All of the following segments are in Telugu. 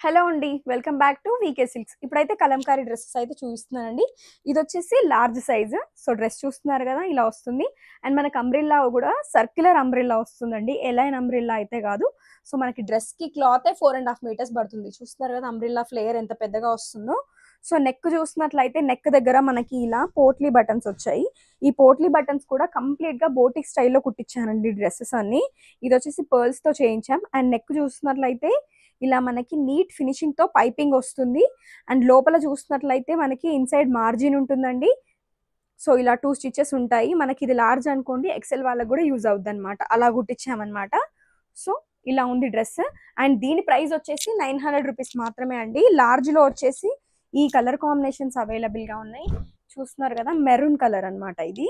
హలో అండి, welcome back to VK Silks. ఇప్పుడైతే కలంకారీ డ్రెస్సెస్ అయితే చూపిస్తున్నానండి. ఇది వచ్చేసి లార్జ్ సైజ్. సో డ్రెస్ చూస్తున్నారు కదా, ఇలా వస్తుంది. అండ్ మనకి అంబ్రిల్లా కూడా సర్క్యులర్ అంబ్రిల్లా వస్తుందండి, ఎలైన్ అంబ్రిల్లా అయితే కాదు. సో మనకి డ్రెస్ కి క్లాత్ 4.5 మీటర్స్ పడుతుంది. చూస్తున్నారు కదా అంబ్రిల్లా ఫ్లేయర్ ఎంత పెద్దగా వస్తుందో. సో నెక్ చూసినట్లయితే నెక్ దగ్గర మనకి ఇలా పోట్లీ బటన్స్ వచ్చాయి. ఈ పోట్లీ బటన్స్ కూడా కంప్లీట్ గా బోటిక్ స్టైల్లో కుట్టించానండి డ్రెస్సెస్ అన్ని. ఇది వచ్చేసి పర్ల్స్ తో చేయించాం. అండ్ నెక్ చూసినట్లయితే ఇలా మనకి నీట్ ఫినిషింగ్ తో పైపింగ్ వస్తుంది. అండ్ లోపల చూసినట్లయితే మనకి ఇన్సైడ్ మార్జిన్ ఉంటుందండి. సో ఇలా 2 స్టిచెస్ ఉంటాయి. మనకి ఇది లార్జ్ అనుకోండి, ఎక్సెల్ వాళ్ళకి కూడా యూజ్ అవుద్ది అనమాట, అలా కుట్టించామన్నమాట. సో ఇలా ఉంది డ్రెస్. అండ్ దీని ప్రైస్ వచ్చేసి 900 రూపీస్ మాత్రమే అండి. లార్జ్ లో వచ్చేసి ఈ కలర్ కాంబినేషన్స్ అవైలబుల్ గా ఉన్నాయి. చూస్తున్నారు కదా, మెరూన్ కలర్ అన్నమాట ఇది.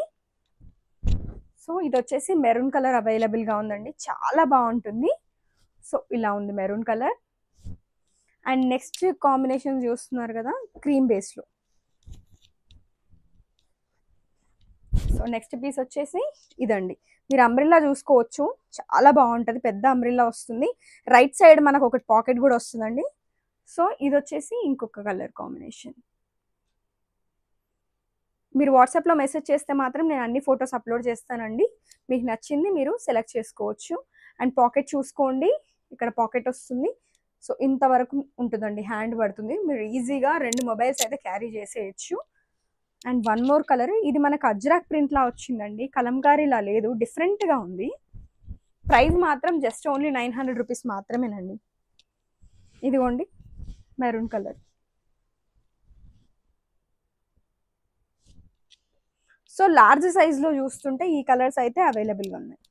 సో ఇది వచ్చేసి మెరూన్ కలర్ అవైలబుల్ గా ఉందండి, చాలా బాగుంటుంది. సో ఇలా ఉంది maroon colour. And next combination చూస్తున్నారు కదా, క్రీమ్ బేస్ లో. సో నెక్స్ట్ పీస్ వచ్చేసి ఇదండి. మీరు అంబ్రిల్లా చూసుకోవచ్చు, చాలా బాగుంటది, పెద్ద అంబ్రిల్లా వస్తుంది. రైట్ సైడ్ మనకు ఒక పాకెట్ కూడా వస్తుందండి. సో ఇది వచ్చేసి ఇంకొక కలర్ కాంబినేషన్. మీరు వాట్సాప్లో మెసేజ్ చేస్తే మాత్రం నేను అన్ని ఫొటోస్ అప్లోడ్ చేస్తానండి. మీకు నచ్చింది మీరు సెలెక్ట్ చేసుకోవచ్చు. అండ్ పాకెట్ చూసుకోండి, ఇక్కడ పాకెట్ వస్తుంది. సో ఇంతవరకు ఉంటుందండి, హ్యాండ్ పడుతుంది. మీరు ఈజీగా 2 మొబైల్స్ అయితే క్యారీ చేసేయచ్చు. అండ్ వన్ మోర్ కలర్, ఇది మనకు అజ్రాక్ ప్రింట్ లా వచ్చిందండి, కలంకారీలా లేదు, డిఫరెంట్ గా ఉంది. ప్రైస్ మాత్రం జస్ట్ ఓన్లీ 900 రూపీస్ మాత్రమేనండి. ఇదిగోండి maroon colour. So large size లో చూస్తుంటే ఈ కలర్స్ అయితే అవైలబుల్ గా ఉన్నాయి.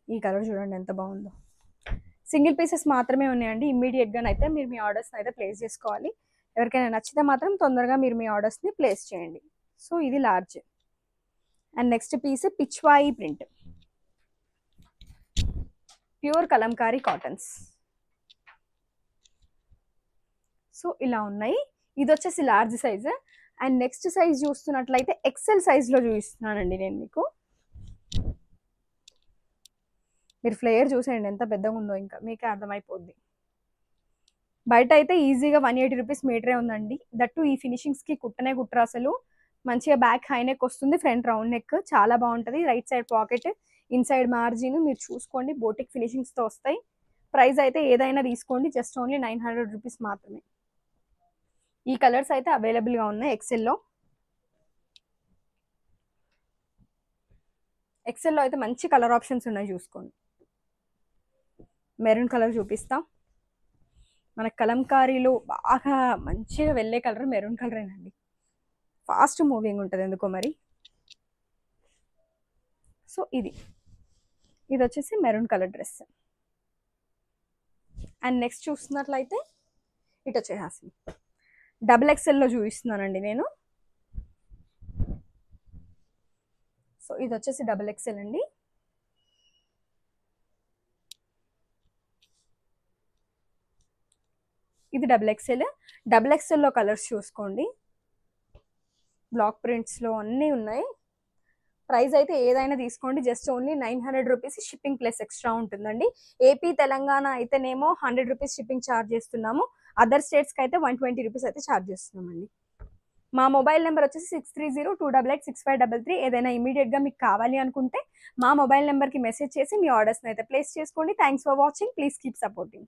ఈ కలర్ చూడండి ఎంత బాగుందో. సింగిల్ పీసెస్ మాత్రమే ఉన్నాయండి. ఇమ్మీడియట్ గా అయితే మీరు మీ ఆర్డర్స్ అయితే ప్లేస్ చేసుకోవాలి. ఎవరికైనా నచ్చితే మాత్రం తొందరగా మీరు మీ ఆర్డర్స్ ని ప్లేస్ చేయండి. సో ఇది large. And next piece Pichwai print, pure Kalamkari cottons. So ఇలా ఉన్నాయి. ఇది వచ్చేసి large size. And next size చూస్తున్నట్లయితే ఎక్సెల్ సైజ్ లో చూపిస్తున్నానండి నేను మీకు. మీరు ఫ్లేయర్ చూసేయండి ఎంత పెద్దగా ఉందో, ఇంకా మీకే అర్థమైపోద్ది. బయట అయితే ఈజీగా 180 రూపీస్ మీటరే ఉందండి. దట్టు ఈ ఫినిషింగ్స్ కి కుట్టనే కుట్టరు అసలు. మంచిగా బ్యాక్ హై నెక్ వస్తుంది, ఫ్రంట్ రౌండ్ నెక్, చాలా బాగుంటుంది. Right side pocket, inside margin మీరు చూసుకోండి, బోటిక్ ఫినిషింగ్స్ తో వస్తాయి. ప్రైస్ అయితే ఏదైనా తీసుకోండి, జస్ట్ ఓన్లీ 900 రూపీస్ మాత్రమే. ఈ కలర్స్ అయితే అవైలబుల్ గా ఉన్నాయి ఎక్సెల్లో. ఎక్సెల్లో అయితే మంచి కలర్ ఆప్షన్స్ ఉన్నాయి, చూసుకోండి. మెరూన్ కలర్ చూపిస్తా. మన కలంకారీలో బాగా మంచిగా వెళ్ళే కలర్ మెరూన్ కలరేనండి. ఫాస్ట్ మూవింగ్ ఉంటుంది ఎందుకో మరి. సో ఇది వచ్చేసి maroon colour dress. And next చూస్తున్నట్లయితే ఇటు వచ్చేసి డబుల్ ఎక్సెల్లో చూపిస్తున్నానండి నేను. సో ఇది వచ్చేసి డబుల్ ఎక్సెల్ అండి. ఇది డబుల్ ఎక్సెల్. డబుల్ ఎక్సెల్లో కలర్స్ చూసుకోండి, బ్లాక్ ప్రింట్స్ లో అన్నీ ఉన్నాయి. ప్రైస్ అయితే ఏదైనా తీసుకోండి, just only 900 rupees. Shipping plus extra ఉంటుందండి. ఏపీ తెలంగాణ అయితేనేమో 100 రూపీస్ షిప్పింగ్ ఛార్జ్ చేస్తున్నాము. అదర్ స్టేట్స్కి అయితే 120 రూపీస్ అయితే ఛార్జ్ చేస్తున్నామండి. మా మొబైల్ నెంబర్ వచ్చేసి 6302886533. ఏదైనా ఇమీడియట్ గా మీకు కావాలి అనుకుంటే మా మొబైల్ నెంబర్కి మెసేజ్ చేసి మీ ఆర్డర్స్ని అయితే ప్లేస్ చేసుకోండి. Thanks for watching. Please keep supporting.